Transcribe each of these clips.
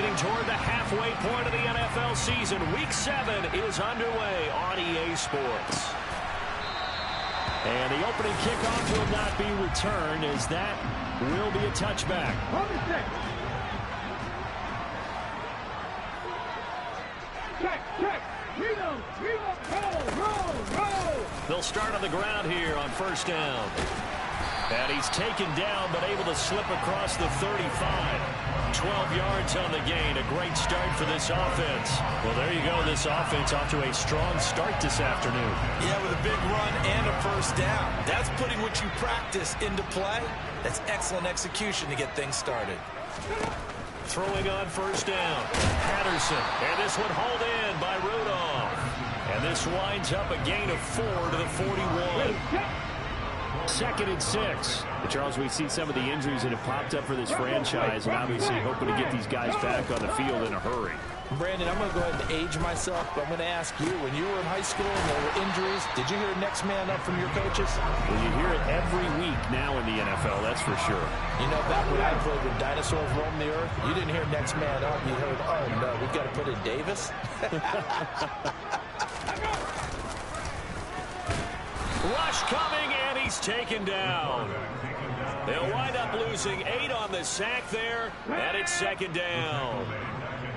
Getting toward the halfway point of the NFL season. Week 7 is underway on EA Sports. And the opening kickoff will not be returned, as that will be a touchback. They'll start on the ground here on first down. And he's taken down, but able to slip across the 35. 12 yards on the gain. A great start for this offense. Well, there you go. This offense off to a strong start this afternoon. Yeah, with a big run and a first down. That's putting what you practice into play. That's excellent execution to get things started. Throwing on first down. Patterson. And this one hauled in by Rudolph. And this winds up a gain of 4 to the 41. 2nd and 6. Charles, we see some of the injuries that have popped up for this franchise, and obviously hoping to get these guys back on the field in a hurry. Brandon, I'm going to go ahead and age myself, but I'm going to ask you, when you were in high school and there were injuries, did you hear next man up from your coaches? Well, you hear it every week now in the NFL, that's for sure. You know, back when I played when dinosaurs roamed the earth, you didn't hear next man up. You heard, oh, no, we've got to put in Davis. Rush coming, and he's taken down. They'll wind up losing 8 on the sack there, and it's 2nd down.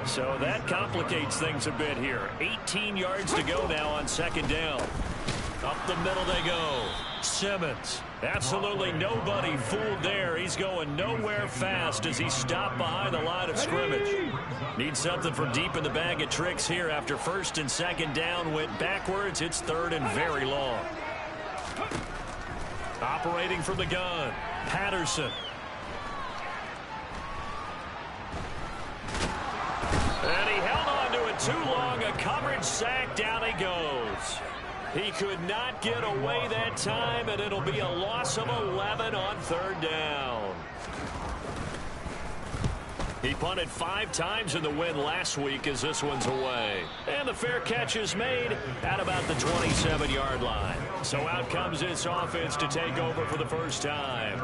So that complicates things a bit here. 18 yards to go now on 2nd down. Up the middle they go. Simmons. Absolutely nobody fooled there. He's going nowhere fast as he stopped behind the line of scrimmage. Needs something from deep in the bag of tricks here after 1st and 2nd down went backwards. It's 3rd and very long. Operating from the gun. Patterson. And he held on to it too long. A coverage sack. Down he goes. He could not get away that time, and it'll be a loss of 11 on 3rd down. He punted 5 times in the win last week as this one's away. And the fair catch is made at about the 27-yard line. So out comes this offense to take over for the first time.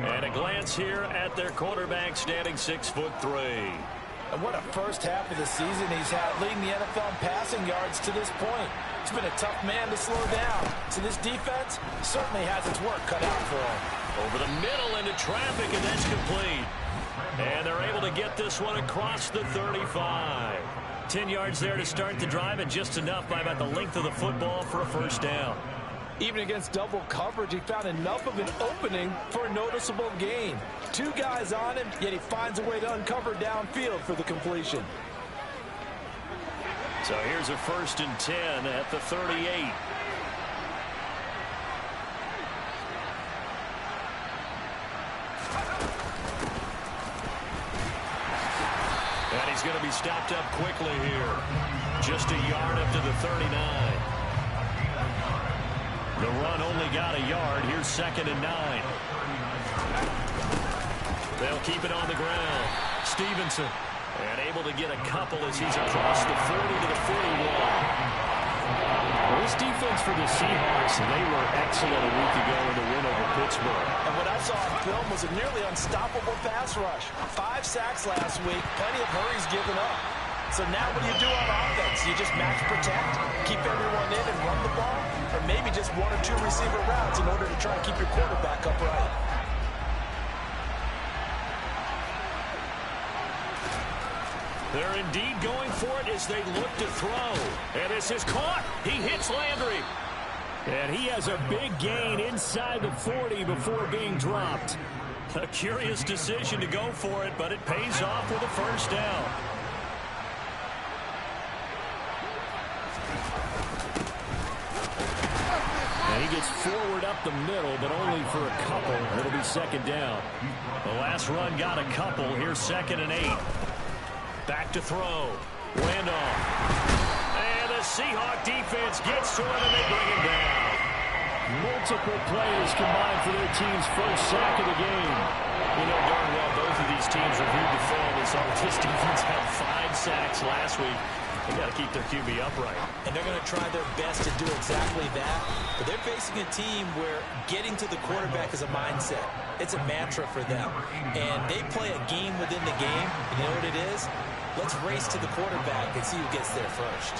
And a glance here at their quarterback, standing 6'3". And what a first half of the season he's had, leading the NFL in passing yards to this point. He's been a tough man to slow down. So this defense certainly has its work cut out for him. Over the middle into traffic, and that's complete. And they're able to get this one across the 35. 10 yards there to start the drive, and just enough by about the length of the football for a first down. Even against double coverage, he found enough of an opening for a noticeable gain. 2 guys on him, yet he finds a way to uncover downfield for the completion. So here's a 1st and 10 at the 38. And he's going to be stopped up quickly here. Just a yard up to the 39. The run only got a yard. Here's 2nd and 9. They'll keep it on the ground. Stevenson. And able to get a couple as he's across the 40 to the 41. Well, this defense for the Seahawks, they were excellent a week ago in the win over Pittsburgh. And what I saw on film was a nearly unstoppable pass rush. 5 sacks last week, plenty of hurries given up. So now what do you do on offense? You just match protect, keep everyone in and run the ball? Or maybe just 1 or 2 receiver routes in order to try and keep your quarterback upright? They're indeed going for it as they look to throw. And this is caught. He hits Landry. And he has a big gain inside the 40 before being dropped. A curious decision to go for it, but it pays off with a first down. And he gets forward up the middle, but only for a couple. It'll be 2nd down. The last run got a couple. Here's 2nd and 8. Back to throw. Randolph. And the Seahawk defense gets to him, and they bring him down. Multiple players combined for their team's first sack of the game. You know darn well both of these teams reviewed the film and saw this defense had 5 sacks last week. They got to keep their QB upright. And they're going to try their best to do exactly that. But they're facing a team where getting to the quarterback is a mindset. It's a mantra for them. And they play a game within the game. You know what it is? Let's race to the quarterback and see who gets there first.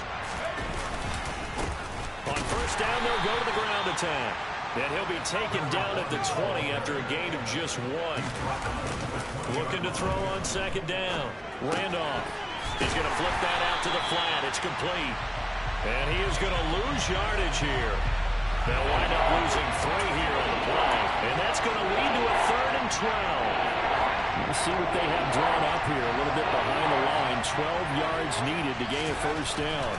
On first down, they'll go to the ground attack. And he'll be taken down at the 20 after a gain of just 1. Looking to throw on second down. Randolph. He's going to flip that out to the flat. It's complete. And he is going to lose yardage here. They'll wind up losing 3 here on the play. And that's going to lead to a 3rd and 12. We'll see what they have drawn up here. A little bit behind the line. 12 yards needed to gain a first down.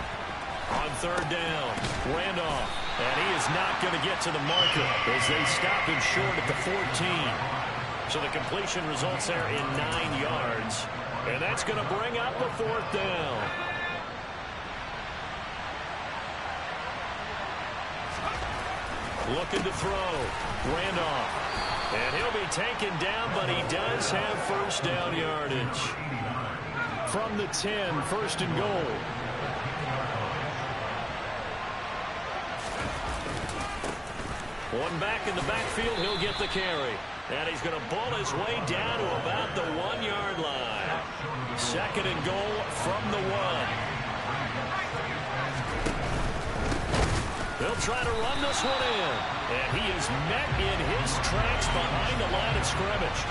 On third down, Randolph. And he is not going to get to the marker as they stop him short at the 14. So the completion results there in 9 yards. And that's going to bring up a 4th down. Looking to throw. Randolph. And he'll be taken down, but he does have first down yardage. From the 10, first and goal. One back in the backfield, he'll get the carry. And he's going to bull his way down to about the 1-yard line. Second and goal from the 1. They'll try to run this one in. And he is met in his tracks behind the line of scrimmage.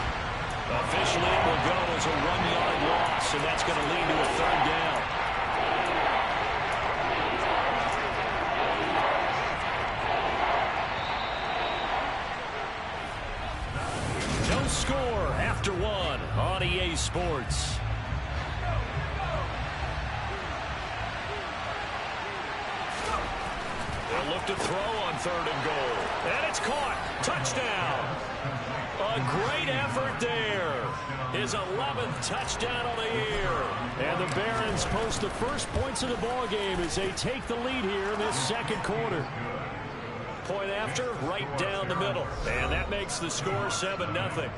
Officially, it will go as a 1-yard loss, and that's going to lead to a 3rd down. Score after 1 on EA Sports. They'll look to throw on 3rd and goal. And it's caught. Touchdown. A great effort there. His 11th touchdown on the year. And the Barons post the first points of the ballgame as they take the lead here in this second quarter. Point after, right down the middle. And that makes the score 7-0.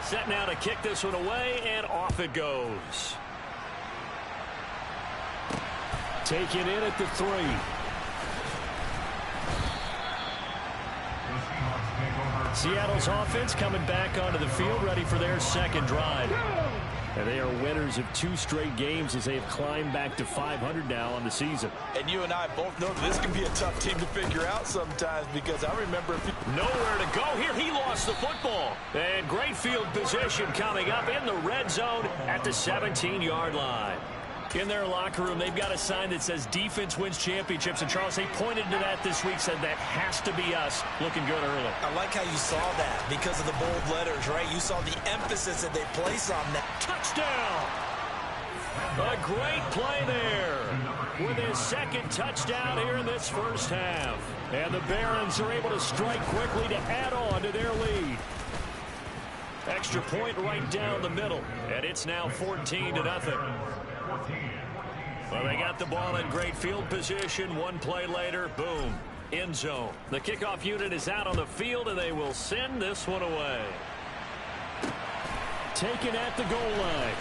Set now to kick this one away, and off it goes. Taken in at the 3. Seattle's offense coming back onto the field, ready for their second drive. And they are winners of 2 straight games as they have climbed back to 500 now on the season. And you and I both know that this can be a tough team to figure out sometimes, because I remember nowhere to go here. He lost the football. And great field position coming up in the red zone at the 17-yard line. In their locker room, they've got a sign that says defense wins championships. And, Charles, they pointed to that this week, said that has to be us. Looking good early. I like how you saw that because of the bold letters, right? You saw the emphasis that they place on that. Touchdown! A great play there with his second touchdown here in this first half. And the Barons are able to strike quickly to add on to their lead. Extra point right down the middle. And it's now 14-0. Well, they got the ball in great field position. One play later, boom, end zone. The kickoff unit is out on the field, and they will send this one away. Taken at the goal line.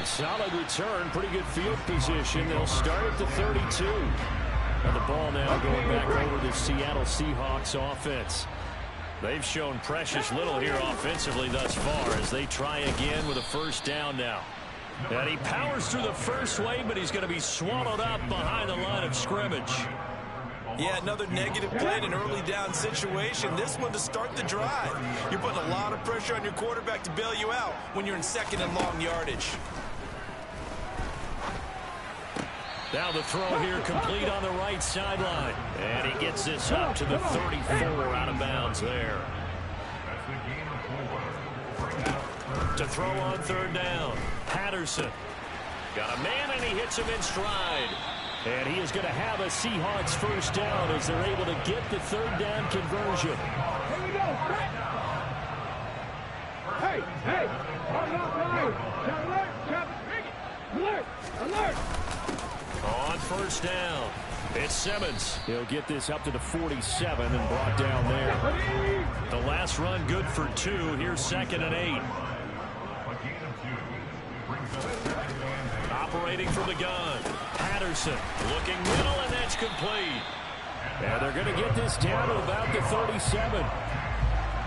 A solid return, pretty good field position. They'll start at the 32. And the ball now going back over the Seattle Seahawks offense. They've shown precious little here offensively thus far as they try again with a first down now. And he powers through the first wave, but he's going to be swallowed up behind the line of scrimmage. Yeah, another negative play in an early down situation. This one to start the drive. You're putting a lot of pressure on your quarterback to bail you out when you're in second and long yardage. Now the throw here complete on the right sideline. And he gets this up to the 34 out of bounds there. To throw on third down. Patterson. Got a man and he hits him in stride. And he is going to have a Seahawks first down as they're able to get the third down conversion. Here we go. On first down, it's Simmons. He'll get this up to the 47 and brought down there. The last run good for 2. Here's 2nd and 8. Operating from the gun. Patterson looking middle, and that's complete. And they're going to get this down to about the 37.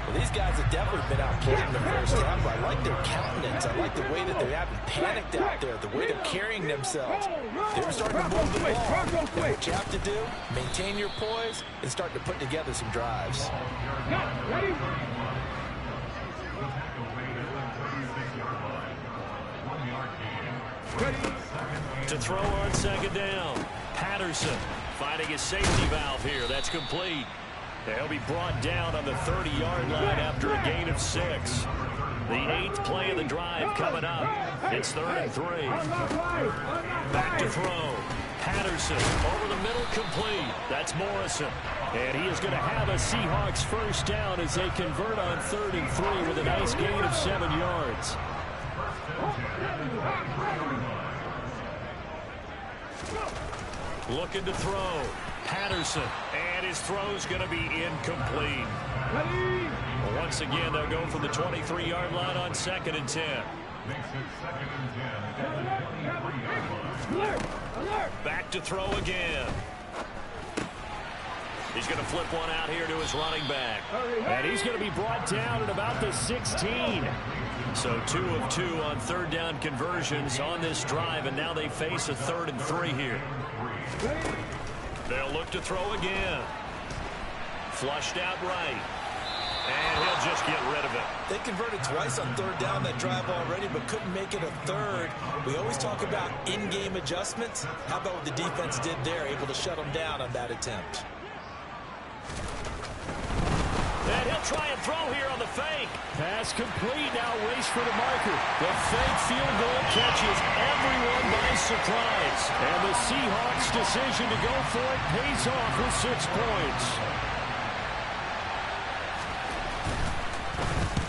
Well, these guys have definitely been outplayed in the first half. I like their countenance. I like the way that they haven't panicked out there, the way they're carrying themselves. They're starting to move the ball. And what you have to do, maintain your poise and start to put together some drives. To throw on 2nd down. Patterson finding his safety valve here. That's complete. He'll be brought down on the 30-yard line after a gain of 6. The 8th play of the drive coming up. It's 3rd and 3. Back to throw. Patterson over the middle, complete. That's Morrison. And he is going to have a Seahawks first down as they convert on 3rd and 3 with a nice gain of 7 yards. Looking to throw. Patterson. And his throw's going to be incomplete. Well, once again, they'll go from the 23-yard line on 2nd and 10. Back to throw again. He's going to flip one out here to his running back. And he's going to be brought down at about the 16. So 2 of 2 on 3rd down conversions on this drive, and now they face a 3rd and 3 here. They'll look to throw again. Flushed out right. And he'll just get rid of it. They converted twice on 3rd down that drive already, but couldn't make it a 3rd. We always talk about in-game adjustments. How about what the defense did there, able to shut them down on that attempt? And he'll try and throw here on the fake. Pass complete. Now race for the marker. The fake field goal catches everyone by surprise. And the Seahawks' decision to go for it pays off with 6 points.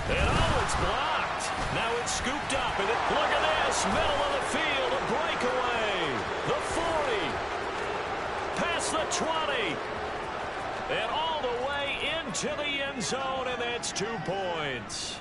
And oh, it's blocked. Now it's scooped up. And look at this. Middle of the field. A breakaway. The 40. Past the 20. And all the way into the end zone, and that's 2 points.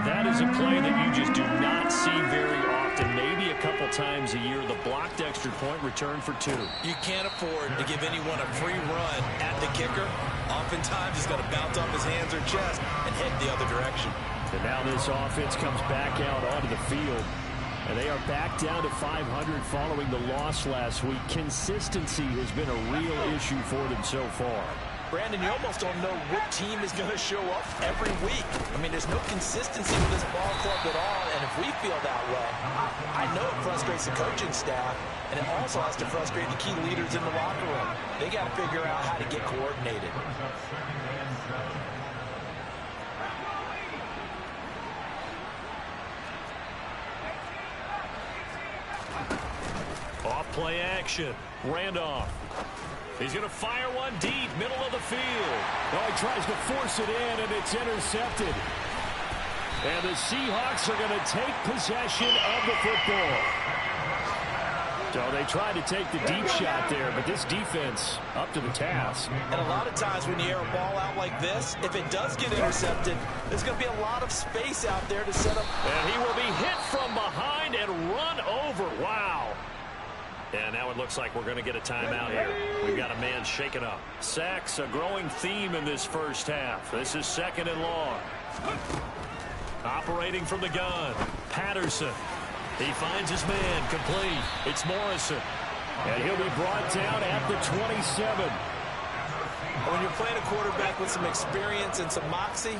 That is a play that you just do not see very often. Maybe a couple times a year, the blocked extra point return for 2. You can't afford to give anyone a free run at the kicker. Oftentimes, he's got to bounce off his hands or chest and head the other direction. And now this offense comes back out onto the field. And they are back down to 500 following the loss last week. Consistency has been a real issue for them so far. Brandon, you almost don't know what team is going to show up every week. I mean, there's no consistency with this ball club at all, and if we feel that way, I know it frustrates the coaching staff, and it also has to frustrate the key leaders in the locker room. They got to figure out how to get coordinated. Off-play action. Randolph. He's going to fire one deep, middle of the field. Oh, he tries to force it in, and it's intercepted. And the Seahawks are going to take possession of the football. So they tried to take the deep shot there, but this defense up to the task. And a lot of times when you air a ball out like this, if it does get intercepted, there's going to be a lot of space out there to set up. And he will be hit from behind and run over. Wow. And now it looks like we're going to get a timeout here. We've got a man shaken up. Sacks, a growing theme in this first half. This is 2nd and long. Operating from the gun. Patterson. He finds his man, complete. It's Morrison. And he'll be brought down at the 27. When you're playing a quarterback with some experience and some moxie,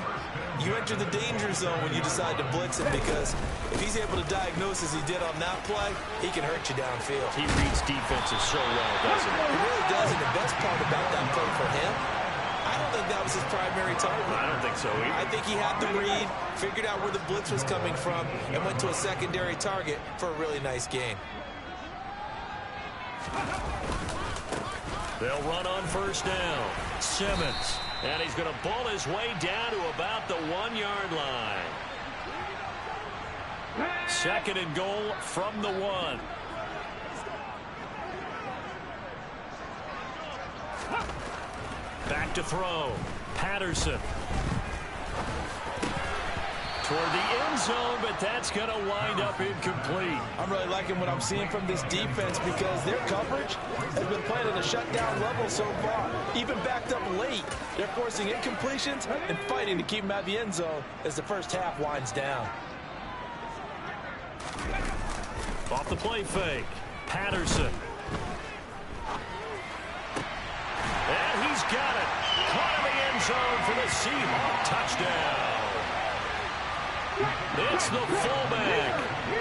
you enter the danger zone when you decide to blitz him, because if he's able to diagnose as he did on that play, he can hurt you downfield. He reads defenses so well, doesn't he? He really does, and the best part about that play for him, I don't think that was his primary target. I don't think so either. I think he had the read, figured out where the blitz was coming from, and went to a secondary target for a really nice gain. They'll run on first down. Simmons. And he's going to bull his way down to about the 1-yard line. 2nd and goal from the 1. Back to throw. Patterson. Toward the end zone, but that's going to wind up incomplete. I'm really liking what I'm seeing from this defense because their coverage has been playing at a shutdown level so far. Even backed up late, they're forcing incompletions and fighting to keep them out of the end zone as the first half winds down. Off the play fake. Patterson. And he's got it. Caught in the end zone for the Seahawks touchdown. It's the fullback.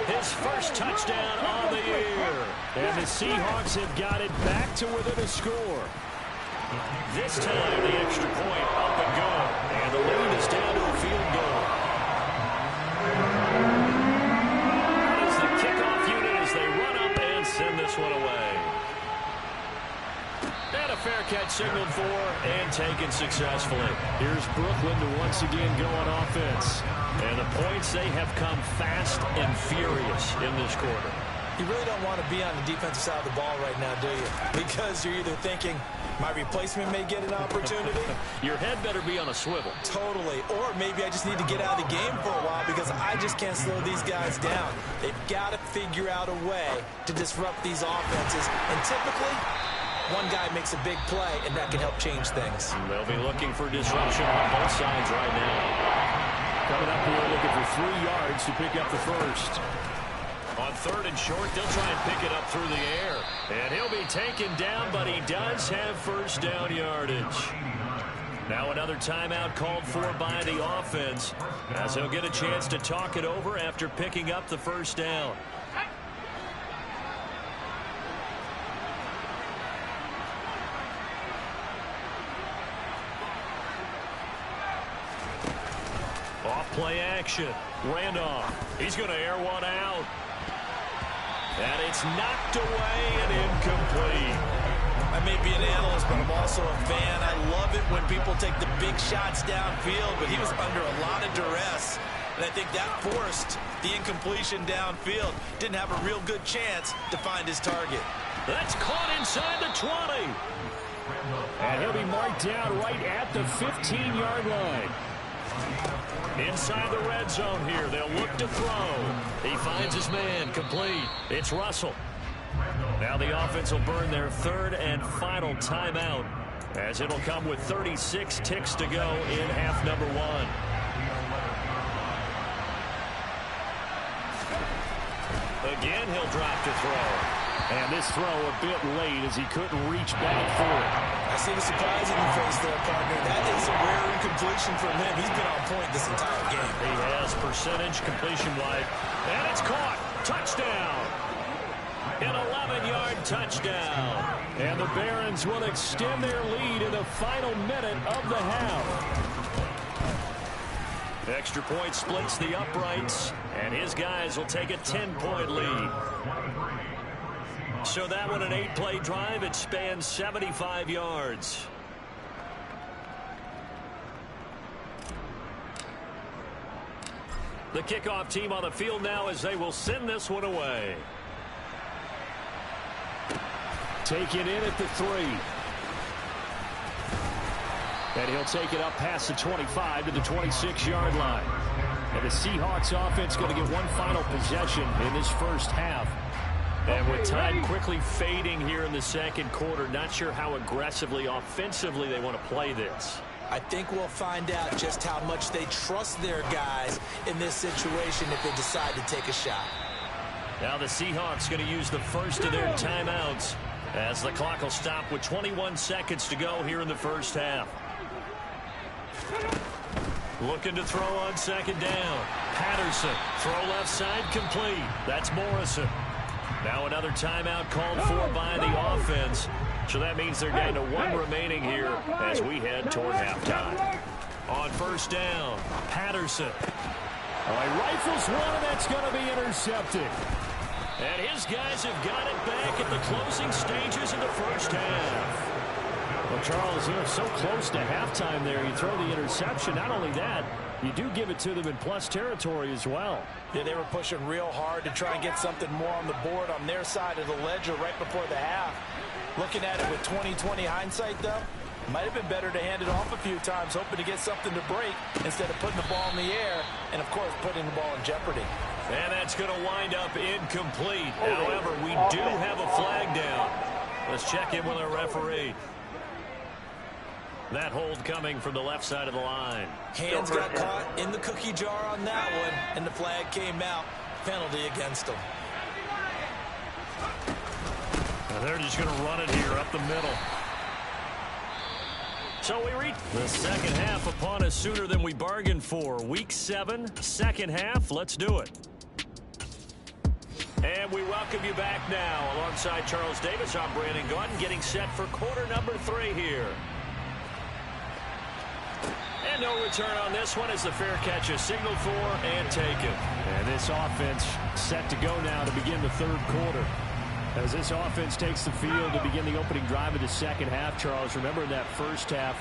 His first touchdown on the year. And the Seahawks have got it back to within a score. This time the extra point up and go. And the lead is down to a field goal. That is the kickoff unit as they run up and send this one away. And a fair catch signaled for and taken successfully. Here's Brooklyn to once again go on offense. And the points, they have come fast and furious in this quarter. You really don't want to be on the defensive side of the ball right now, do you? Because you're either thinking, my replacement may get an opportunity. Your head better be on a swivel. Totally. Or maybe I just need to get out of the game for a while because I just can't slow these guys down. They've got to figure out a way to disrupt these offenses. And typically, one guy makes a big play, and that can help change things. They'll be looking for disruption on both sides right now. Coming up here looking for 3 yards to pick up the first. On 3rd and short, they'll try and pick it up through the air. And he'll be taken down, but he does have first down yardage. Now another timeout called for by the offense, as he'll get a chance to talk it over after picking up the first down. Off-play action. Randolph. He's going to air one out. And it's knocked away and incomplete. I may be an analyst, but I'm also a fan. I love it when people take the big shots downfield, but he was under a lot of duress. And I think that forced the incompletion downfield. Didn't have a real good chance to find his target. That's caught inside the 20. And he'll be marked down right at the 15-yard line. Inside the red zone here. They'll look to throw. He finds his man. Complete. It's Russell. Now the offense will burn their 3rd and final timeout, as it'll come with 36 ticks to go in half number 1. Again, he'll drop to throw. And this throw a bit late as he couldn't reach back for it. I see the surprise in your face there, partner. That is a rare incompletion from him. He's been on point this entire game. He has percentage completion-wide. And it's caught. Touchdown. An 11-yard touchdown. And the Barons will extend their lead in the final minute of the half. Extra point splits the uprights, and his guys will take a 10-point lead. So that one, an 8-play drive. It spans 75 yards. The kickoff team on the field now as they will send this one away. Take it in at the 3. And he'll take it up past the 25 to the 26-yard line. And the Seahawks offense going to get one final possession in this first half. And with time quickly fading here in the second quarter, not sure how aggressively, offensively they want to play this. I think we'll find out just how much they trust their guys in this situation if they decide to take a shot. Now the Seahawks going to use the first of their timeouts as the clock will stop with 21 seconds to go here in the first half. Looking to throw on 2nd down. Patterson, throw left side, complete. That's Morrison. Now another timeout called for by the offense. So that means they're down to 1 remaining here as we head toward halftime. On 1st down, Patterson. All right, rifles one, and that's going to be intercepted. And his guys have got it back at the closing stages of the first half. Well, Charles, so close to halftime there. You throw the interception. Not only that, you do give it to them in plus territory as well. Yeah, they were pushing real hard to try and get something more on the board on their side of the ledger right before the half. Looking at it with 20/20 hindsight, though, might have been better to hand it off a few times, hoping to get something to break instead of putting the ball in the air and, of course, putting the ball in jeopardy. And that's going to wind up incomplete. However, we do have a flag down. Let's check in with our referee. That hold coming from the left side of the line. Hands got caught in the cookie jar on that one, and the flag came out. Penalty against them. Now they're just going to run it here up the middle. So we reach the second half upon us sooner than we bargained for. Week 7, second half. Let's do it. And we welcome you back now. Alongside Charles Davis, I'm Brandon Gaudin, getting set for quarter number 3 here. And no return on this one as the fair catch is signaled for and taken. And this offense set to go now to begin the third quarter. As this offense takes the field to begin the opening drive of the second half, Charles, remember in that first half,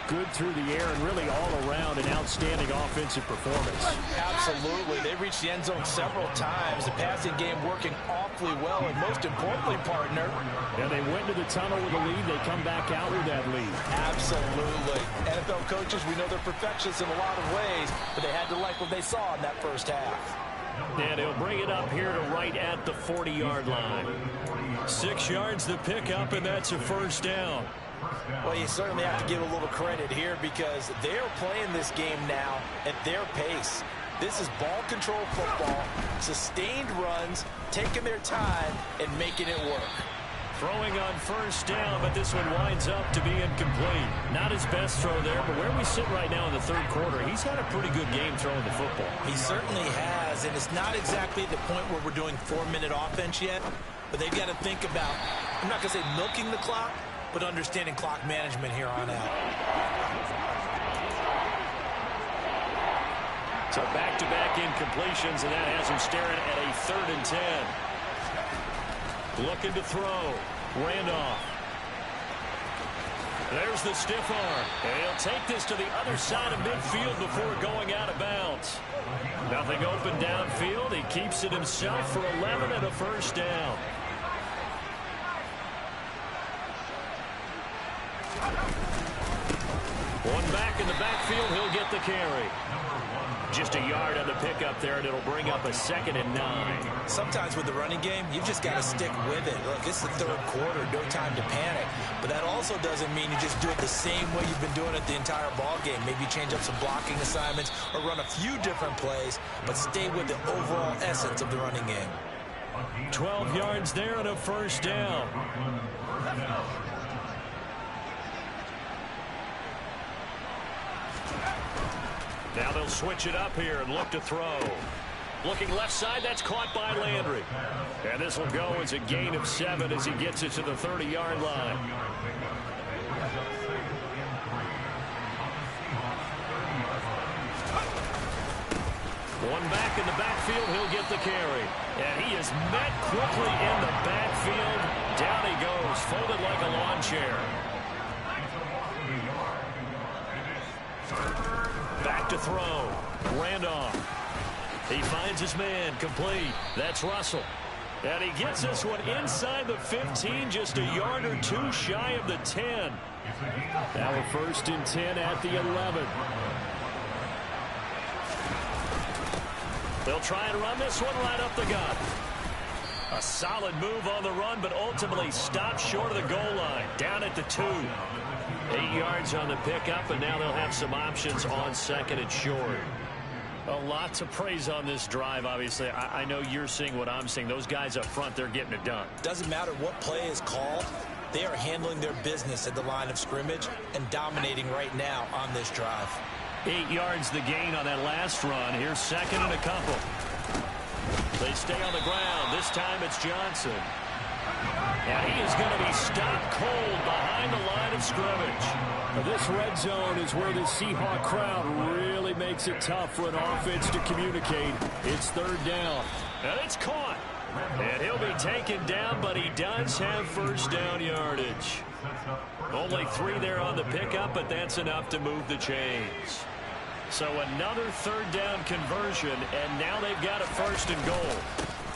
good through the air and really all around an outstanding offensive performance. Absolutely. They reached the end zone several times. The passing game working awfully well, and most importantly, partner. Yeah, they went to the tunnel with a lead. They come back out with that lead. Absolutely. NFL coaches, we know they're perfectionists in a lot of ways, but they had to like what they saw in that first half. And he'll bring it up here to right at the 40-yard line. 6 yards to pick up, and that's a first down. Well, you certainly have to give a little credit here because they're playing this game now at their pace. This is ball control football, sustained runs, taking their time, and making it work. Throwing on first down, but this one winds up to be incomplete. Not his best throw there, but where we sit right now in the third quarter, he's had a pretty good game throwing the football. He certainly has, and it's not exactly the point where we're doing 4-minute offense yet, but they've got to think about, I'm not going to say milking the clock, but understanding clock management here on out. So back-to-back incompletions, and that has him staring at a 3rd and 10. Looking to throw. Randolph. There's the stiff arm. And he'll take this to the other side of midfield before going out of bounds. Nothing open downfield. He keeps it himself for 11 and a first down. One back in the backfield. He'll get the carry. Just a yard on the pickup there, and it'll bring up a 2nd and 9. Sometimes with the running game, you've just got to stick with it. Look, it's the third quarter, no time to panic. But that also doesn't mean you just do it the same way you've been doing it the entire ball game. Maybe change up some blocking assignments or run a few different plays, but stay with the overall essence of the running game. 12 yards there and a first down. Now they'll switch it up here and look to throw. Looking left side, that's caught by Landry. And this will go as a gain of 7 as he gets it to the 30-yard line. One back in the backfield, he'll get the carry. And he is met quickly in the backfield. Down he goes, folded like a lawn chair. Back to throw. Randolph. He finds his man. Complete. That's Russell. And he gets this one inside the 15, just a yard or 2 shy of the 10. Now a 1st and 10 at the 11. They'll try and run this one right up the gut. A solid move on the run, but ultimately stopped short of the goal line. Down at the 2. 8 yards on the pickup, and now they'll have some options on 2nd and short. A lot to praise on this drive, obviously. I know you're seeing what I'm seeing. Those guys up front, they're getting it done. Doesn't matter what play is called. They are handling their business at the line of scrimmage and dominating right now on this drive. 8 yards the gain on that last run. Here's 2nd and a couple. They stay on the ground. This time it's Johnson. And he is going to be stopped cold behind the line of scrimmage. Now this red zone is where the Seahawk crowd really makes it tough for an offense to communicate. It's 3rd down. And it's caught. And he'll be taken down, but he does have first down yardage. Only 3 there on the pickup, but that's enough to move the chains. So another third down conversion, and now they've got a 1st and goal.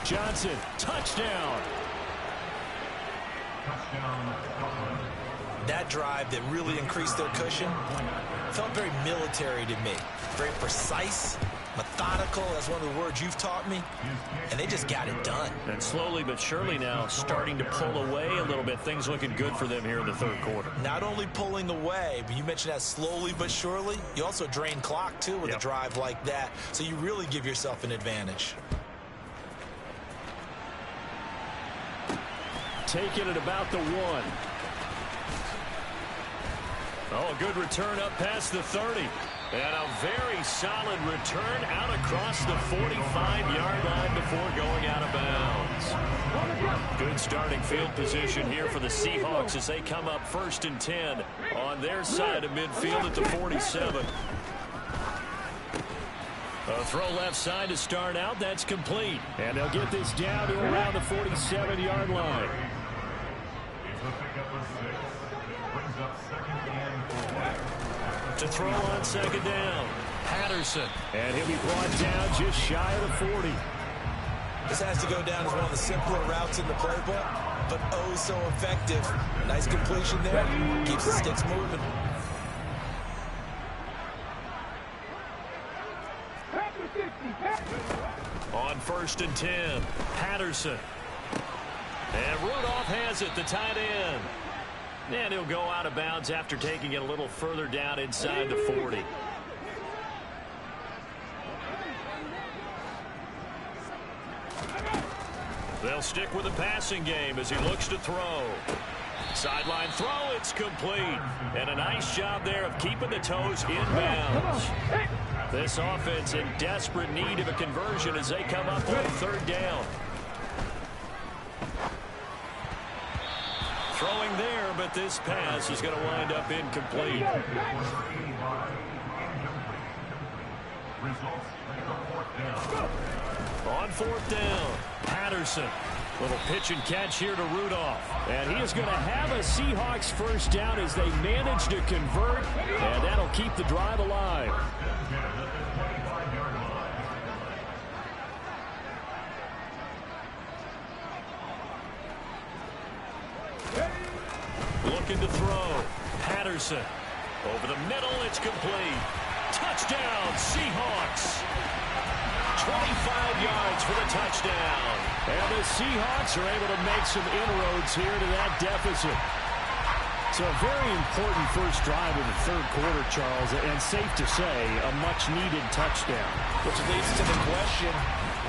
Johnson, touchdown. That drive that really increased their cushion felt very military to me. Very precise, methodical, that's one of the words you've taught me. And they just got it done. And slowly but surely now starting to pull away a little bit. Things looking good for them here in the 3rd quarter. Not only pulling away, but you mentioned that slowly but surely. You also drain clock, too, with a drive like that. So you really give yourself an advantage. Taking it about the 1. Oh, good return up past the 30. And a very solid return out across the 45-yard line before going out of bounds. Good starting field position here for the Seahawks as they come up 1st and 10 on their side of midfield at the 47. A throw left side to start out. That's complete. And they'll get this down to around the 47-yard line. To throw on 2nd down. Patterson. And he'll be brought down just shy of the 40. This has to go down as one of the simpler routes in the playbook, but oh so effective. Nice completion there. Keeps the sticks moving. On 1st and 10. Patterson. And Rudolph has it, the tight end. And he'll go out of bounds after taking it a little further down inside the 40. They'll stick with the passing game as he looks to throw. Sideline throw, it's complete. And a nice job there of keeping the toes inbounds. This offense in desperate need of a conversion as they come up on 3rd down. Throwing there, but this pass is going to wind up incomplete. On 4th down, Patterson. Little pitch and catch here to Rudolph. And he is going to have a Seahawks 1st down as they manage to convert, and that'll keep the drive alive. Looking to throw. Patterson. Over the middle, it's complete. Touchdown, Seahawks. 25 yards for the touchdown. And the Seahawks are able to make some inroads here to that deficit. So a very important first drive of the 3rd quarter, Charles, and safe to say, a much-needed touchdown. Which leads to the question,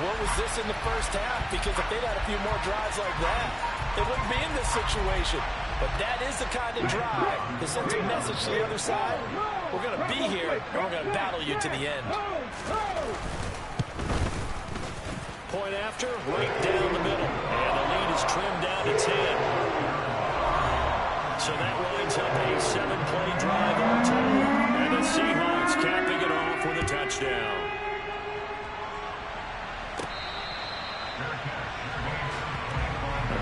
what was this in the 1st half? Because if they'd had a few more drives like that, they wouldn't be in this situation. But that is the kind of drive that sends a message to the other side. We're going to be here, and we're going to battle you to the end. Point after, right down the middle. And the lead is trimmed down to 10. So that winds up a 7-play drive all total. And the Seahawks capping it off with a touchdown.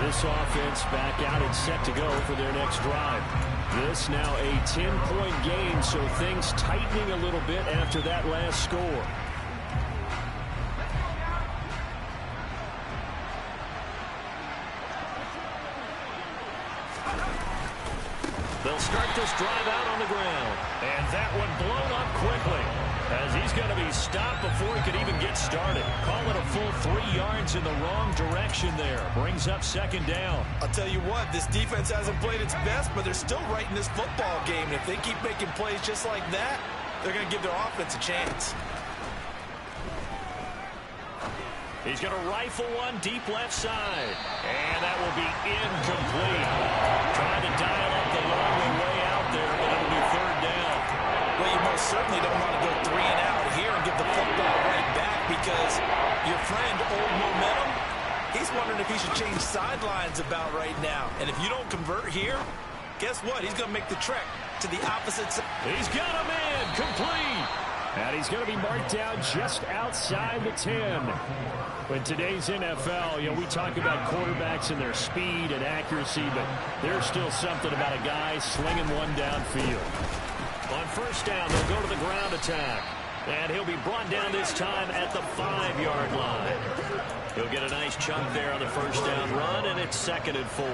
This offense back out and set to go for their next drive. This now a 10-point game, so things tightening a little bit after that last score. They'll start this drive out on the ground. And that one blown up quickly as he's going to be stopped before he could even get started. Call it a full 3 yards in the wrong direction there. Brings up 2nd down. I'll tell you what, this defense hasn't played its best, but they're still right in this football game. And if they keep making plays just like that, they're going to give their offense a chance. He's going to rifle one deep left side. And that will be incomplete. Trying to dial up the long way out there, but it'll be 3rd down. Well, you most certainly don't want to go 3 and out here and give the football right back because your friend, Old Momentum, he's wondering if he should change sidelines about right now. And if you don't convert here, guess what? He's going to make the trek to the opposite side. He's got him in. Complete. And he's going to be marked down just outside the 10. In today's NFL, we talk about quarterbacks and their speed and accuracy, but there's still something about a guy slinging one downfield. On first down, they'll go to the ground attack. And he'll be brought down this time at the 5-yard line. He'll get a nice chunk there on the first down run, and it's 2nd and 4.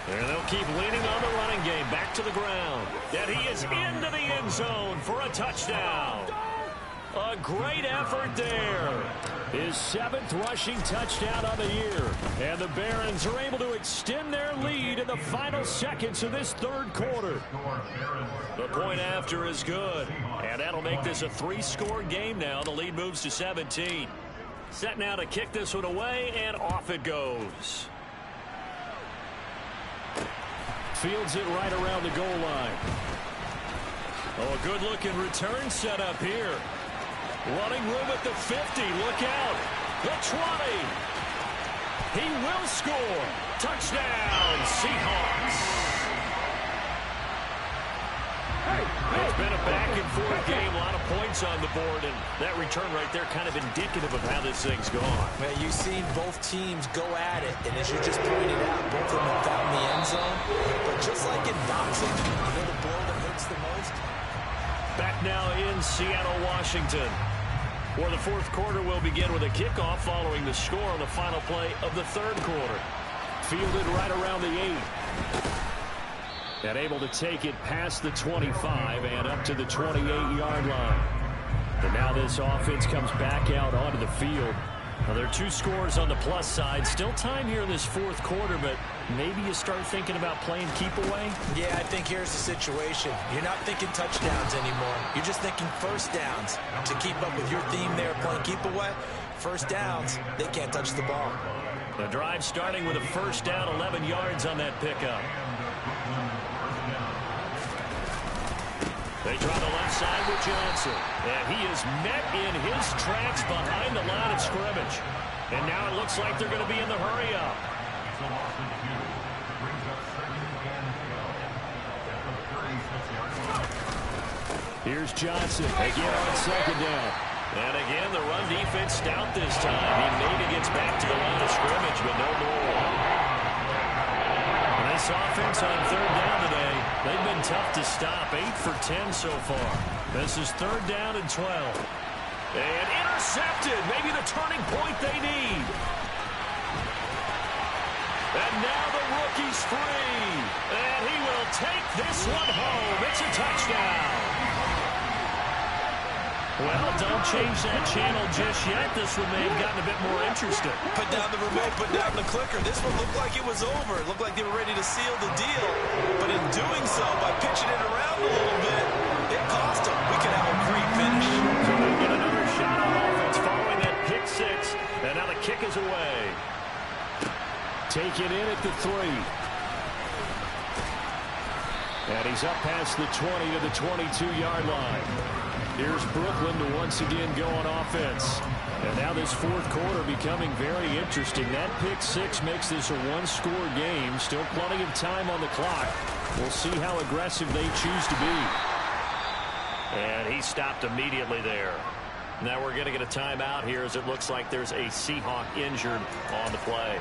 And they'll keep leaning on the running game. Back to the ground. And he is into the end zone for a touchdown. A great effort there. His 7th rushing touchdown on the year. And the Barons are able to extend their lead in the final seconds of this 3rd quarter. The point after is good. And that'll make this a 3-score game now. The lead moves to 17. Set now to kick this one away, and off it goes. Fields it right around the goal line. Oh, a good-looking return set up here. Running room at the 50. Look out. The 20. He will score. Touchdown, Seahawks. It's been a back-and-forth game. A lot of points on the board, and that return right there kind of indicative of how this thing's gone. Man, you've seen both teams go at it, and as you just pointed out, both of them have found the end zone. But just like in boxing, the blow that hurts the most. Back now in Seattle, Washington, where the 4th quarter will begin with a kickoff following the score on the final play of the 3rd quarter. Fielded right around the 8. And able to take it past the 25 and up to the 28-yard line. And now this offense comes back out onto the field. Well, there are 2 scores on the plus side. Still time here in this 4th quarter, but maybe you start thinking about playing keep away? Yeah, I think here's the situation. You're not thinking touchdowns anymore. You're just thinking first downs. To keep up with your theme there, playing keep away, first downs, they can't touch the ball. The drive starting with a first down, 11 yards on that pickup. They try the left side with Johnson. And he is met in his tracks behind the line of scrimmage. And now it looks like they're going to be in the hurry-up. Here's Johnson again on 2nd down. And again, the run defense stout this time. He maybe gets back to the line of scrimmage, but no more. This offense on 3rd down today, they've been tough to stop. 8 for 10 so far. This is 3rd down and 12. And intercepted. Maybe the turning point they need. And now the rookie's free. And he will take this one home. It's a touchdown. Well, don't change that channel just yet. This one may have gotten a bit more interesting. Put down the remote, put down the clicker. This one looked like it was over. It looked like they were ready to seal the deal. But in doing so, by pitching it around a little bit, it cost them. We could have a great finish. So they get another shot on offense following that pick 6. And now the kick is away. Take it in at the 3. And he's up past the 20 to the 22-yard line. Here's Brooklyn to once again go on offense. And now this 4th quarter becoming very interesting. That pick 6 makes this a 1-score game. Still plenty of time on the clock. We'll see how aggressive they choose to be. And he stopped immediately there. Now we're going to get a timeout here as it looks like there's a Seahawk injured on the play.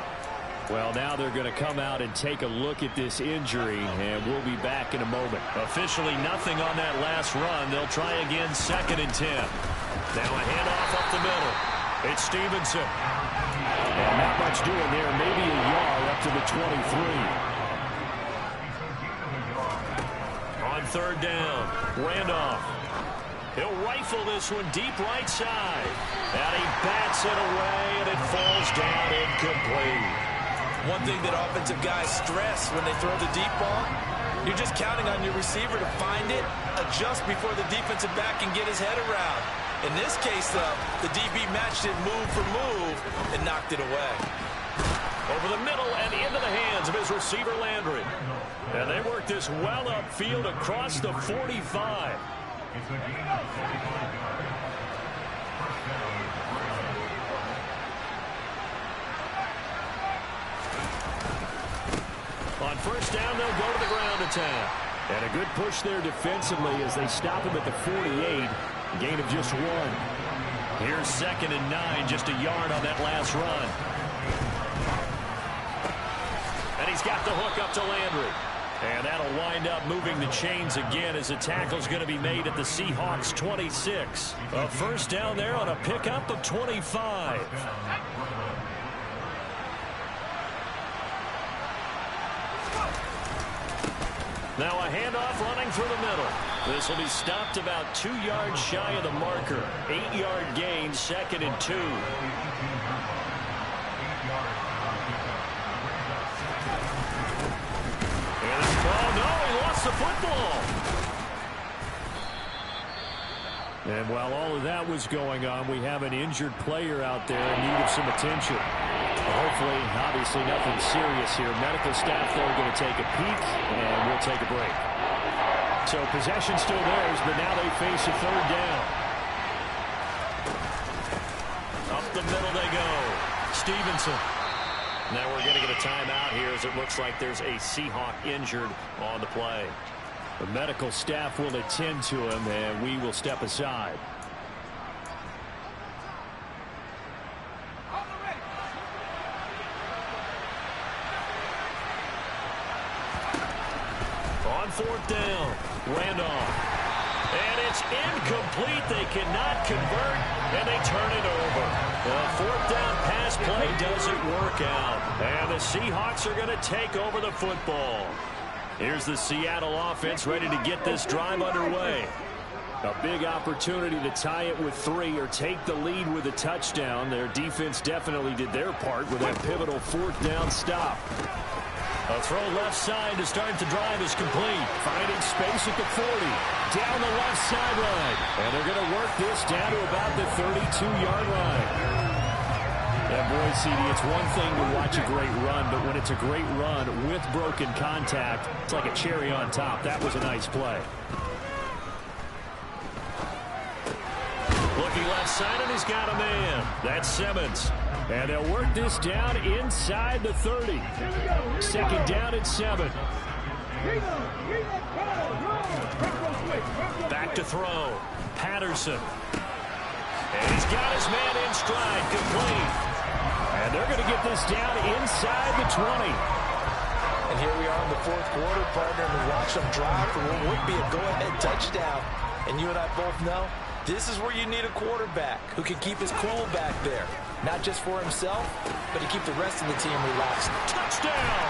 Well, now they're going to come out and take a look at this injury, and we'll be back in a moment. Officially nothing on that last run. They'll try again 2nd and 10. Now a handoff up the middle. It's Stevenson. And not much doing there. Maybe a yard up to the 23. On 3rd down, Randolph. He'll rifle this one deep right side. And he bats it away, and it falls down incomplete. One thing that offensive guys stress when they throw the deep ball, you're just counting on your receiver to find it, adjust before the defensive back can get his head around. In this case, though, the DB matched it move for move and knocked it away. Over the middle and into the hands of his receiver, Landry. And they work this well upfield across the 45. On first down, they'll go to the ground attack. And a good push there defensively as they stop him at the 48. Gain of just 1. Here's 2nd and 9, just a yard on that last run. And he's got the hook up to Landry. And that'll wind up moving the chains again as the tackle's going to be made at the Seahawks 26. A first down there on a pickup of 25. Now a handoff running through the middle. This will be stopped about 2 yards shy of the marker. 8-yard gain, 2nd and 2. And it's ball. No, he lost the football. And while all of that was going on, we have an injured player out there in need of some attention. Hopefully, obviously nothing serious here. Medical staff, though, are going to take a peek, and we'll take a break. So possession still theirs, but now they face a 3rd down. Up the middle they go. Stevenson. Now we're going to get a timeout here as it looks like there's a Seahawk injured on the play. The medical staff will attend to him, and we will step aside. On 4th down, Randolph. And it's incomplete. They cannot convert, and they turn it over. The 4th down pass play doesn't work out. And the Seahawks are going to take over the football. Here's the Seattle offense ready to get this drive underway. A big opportunity to tie it with 3 or take the lead with a touchdown. Their defense definitely did their part with that pivotal 4th down stop. A throw left side to start the drive is complete. Finding space at the 40. Down the left sideline. And they're going to work this down to about the 32-yard line. And boy, CD, it's one thing to watch a great run, but when it's a great run with broken contact, it's like a cherry on top. That was a nice play. Looking left side, and he's got a man. That's Simmons. And they'll work this down inside the 30. 2nd down at 7. Back to throw. Patterson. And he's got his man in stride, complete. And they're going to get this down inside the 20. And here we are in the 4th quarter, partner, and we watch them drive for what would be a go-ahead touchdown. And you and I both know this is where you need a quarterback who can keep his cool back there. Not just for himself, but to keep the rest of the team relaxed. Touchdown!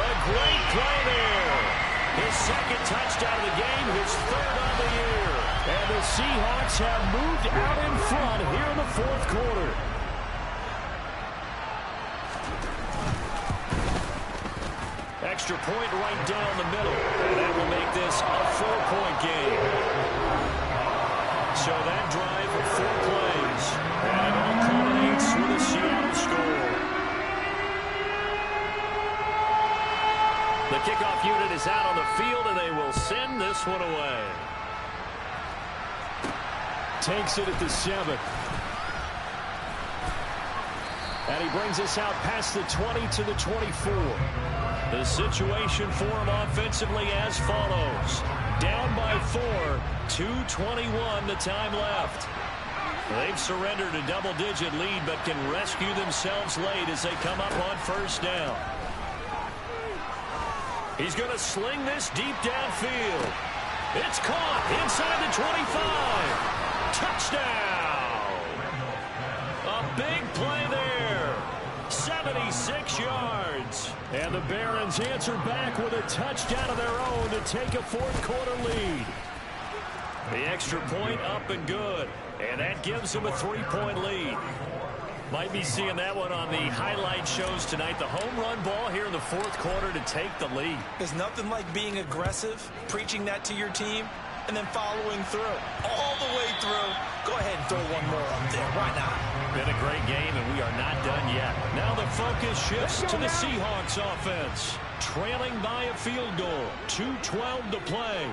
A great play there. His 2nd touchdown of the game, his 3rd on the year. And the Seahawks have moved out in front here in the 4th quarter. Extra point right down the middle. And that will make this a 4-point game. So that drive of 4 plays. And it all culminates with a Seattle score. The kickoff unit is out on the field, and they will send this one away. Takes it at the 7. And he brings us out past the 20 to the 24. The situation for him offensively as follows. Down by 4, 2:21 the time left. They've surrendered a double-digit lead, but can rescue themselves late as they come up on first down. He's going to sling this deep downfield. It's caught inside the 25. Touchdown! A big play there. 76 yards. And the Barons answer back with a touchdown of their own to take a 4th quarter lead. The extra point up and good. And that gives them a 3-point lead. Might be seeing that one on the highlight shows tonight. The home run ball here in the 4th quarter to take the lead. There's nothing like being aggressive, preaching that to your team, and then following through. All the way through. Go ahead and throw one more up there. Why not? Been a great game, and we are not done yet. Now the focus shifts to the Seahawks offense. Trailing by a field goal. 2:12 to play.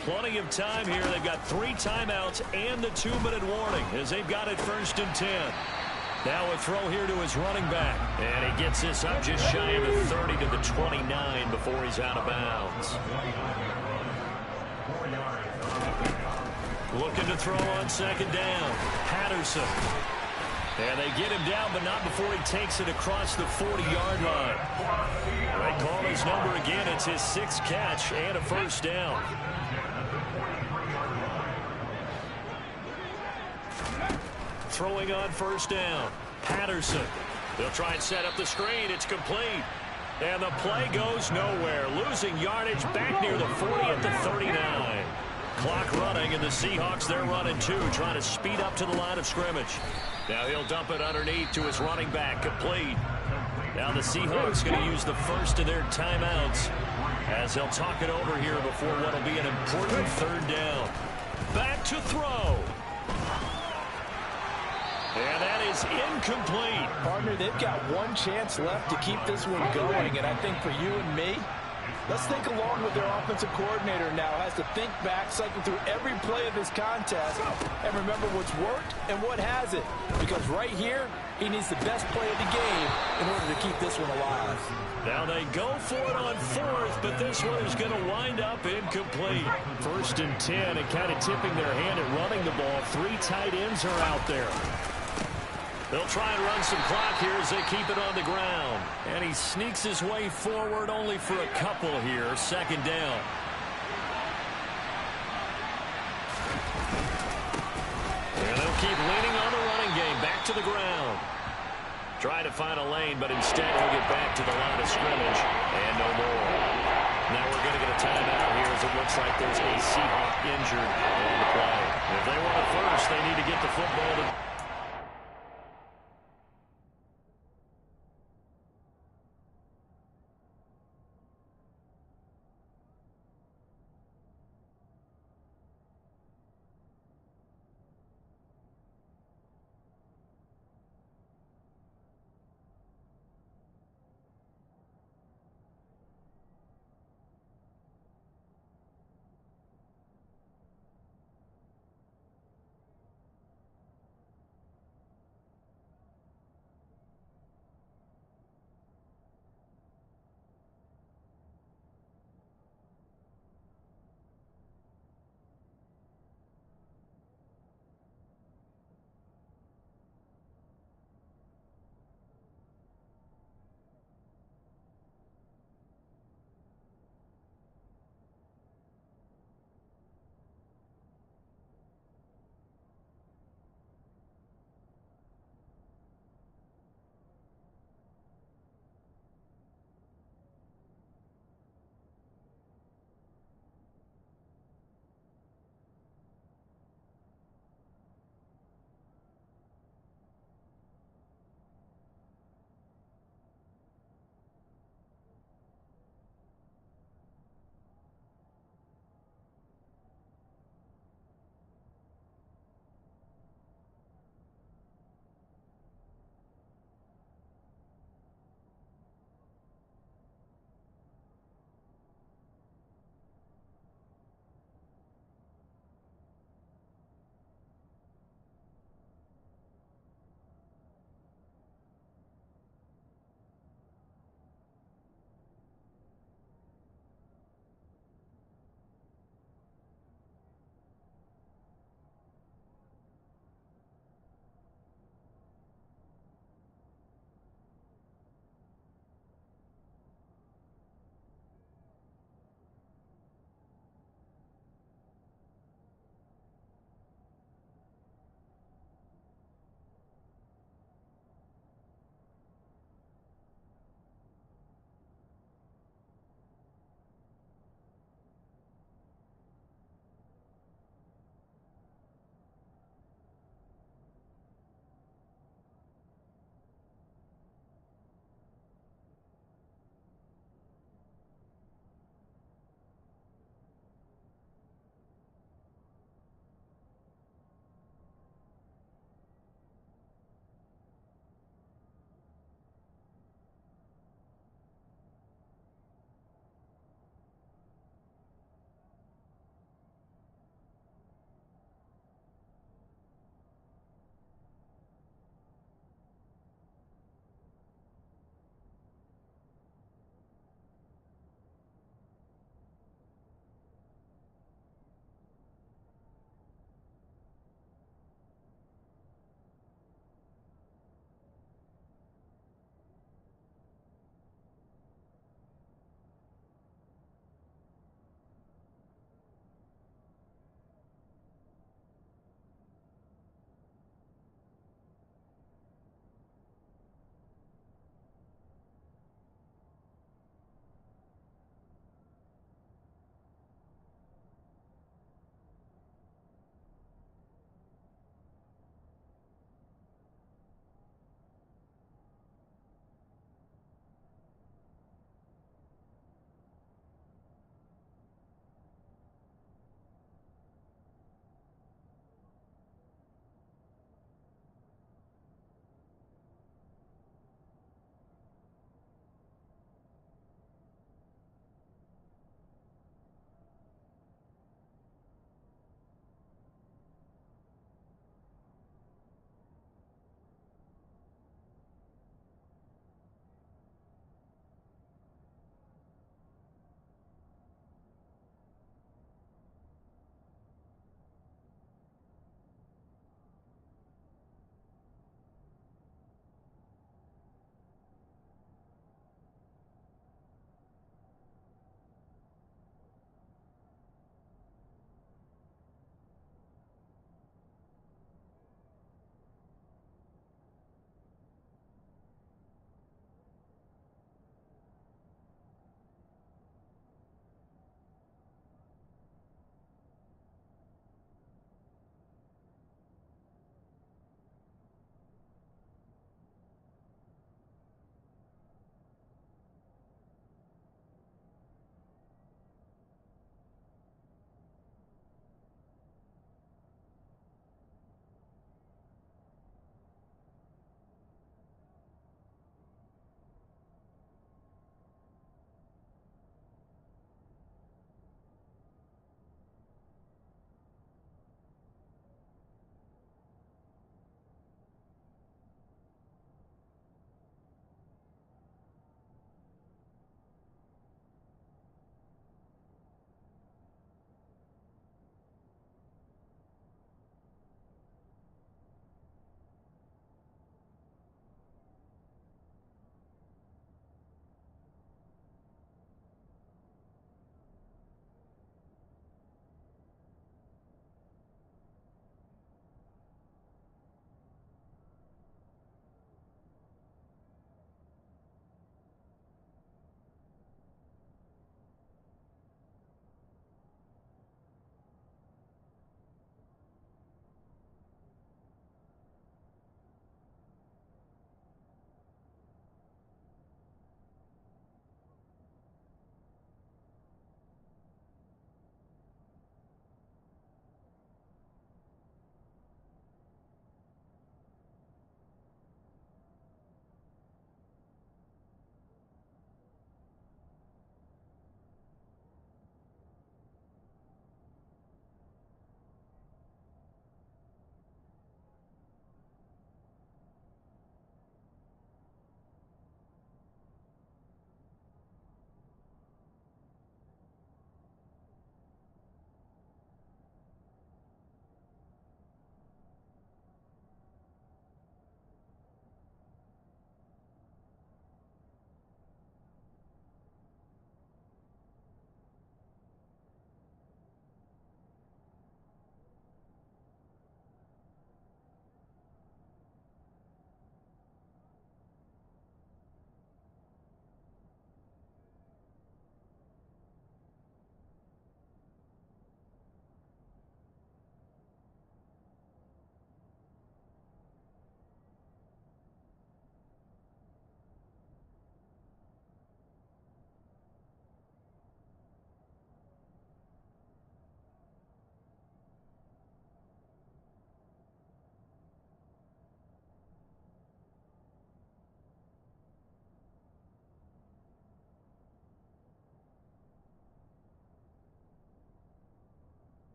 Plenty of time here. They've got 3 timeouts and the 2-minute warning as they've got it 1st and 10. Now a throw here to his running back. And he gets this up just shy of the 30 to the 29 before he's out of bounds. Looking to throw on second down. Patterson. And they get him down, but not before he takes it across the 40-yard line. They call his number again. It's his 6th catch and a first down. Throwing on first down. Patterson. They'll try and set up the screen. It's complete. And the play goes nowhere. Losing yardage back near the 40 at the 39. Clock running, and the Seahawks, they're running too, trying to speed up to the line of scrimmage. Now he'll dump it underneath to his running back, complete. Now the Seahawks going to use the first of their timeouts as they'll talk it over here before what will be an important third down. Back to throw. And that is incomplete. Partner, they've got one chance left to keep this one going, and I think for you and me, let's think along with their offensive coordinator now. Has to think back, cycle through every play of this contest, and remember what's worked and what hasn't. Because right here, he needs the best play of the game in order to keep this one alive. Now they go for it on 4th, but this one is going to wind up incomplete. 1st and 10, and kind of tipping their hand at running the ball. 3 tight ends are out there. They'll try and run some clock here as they keep it on the ground. And he sneaks his way forward only for a couple here. 2nd down. And they'll keep leaning on the running game. Back to the ground. Trying to find a lane, but instead he'll get back to the line of scrimmage. And no more. Now we're going to get a timeout here as it looks like there's a Seahawk injured on the play. If they want it first, they need to get the football to...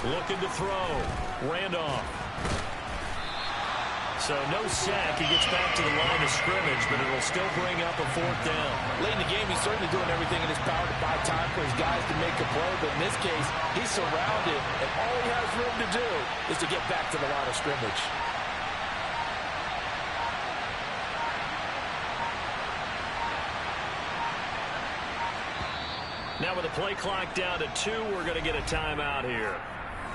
Looking to throw. Randolph. So no sack. He gets back to the line of scrimmage, but it'll still bring up a 4th down. Late in the game, he's certainly doing everything in his power to buy time for his guys to make a play. But in this case, he's surrounded, and all he has room to do is to get back to the line of scrimmage. Now with the play clock down to 2, we're going to get a timeout here.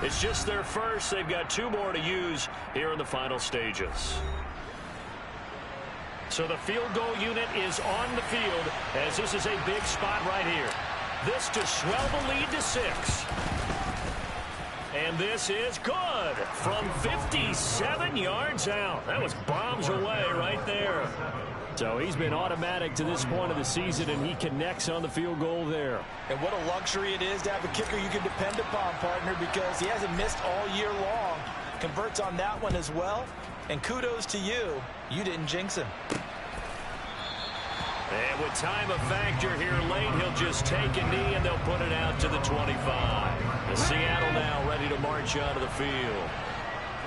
It's just their first. They've got 2 more to use here in the final stages. So the field goal unit is on the field as this is a big spot right here. This to swell the lead to 6. And this is good from 57 yards out. That was bombs away right there. So he's been automatic to this point of the season, and he connects on the field goal there. And what a luxury it is to have a kicker you can depend upon, partner, because he hasn't missed all year long. Converts on that one as well. And kudos to you. You didn't jinx him. And with time a factor here late, he'll just take a knee, and they'll put it out to the 25. The Seattle now ready to march out of the field.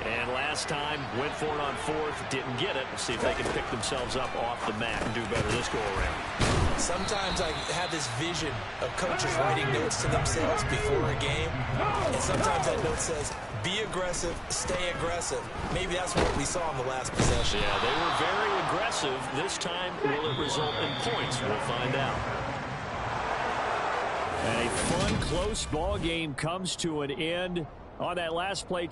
And last time, went for it on 4th, didn't get it. We'll see if they can pick themselves up off the mat and do better this go-around. Sometimes I have this vision of coaches writing notes to themselves before a game. And sometimes that note says, be aggressive, stay aggressive. Maybe that's what we saw in the last possession. Yeah, they were very aggressive. This time, will it result in points? We'll find out. And a fun, close ball game comes to an end on that last play.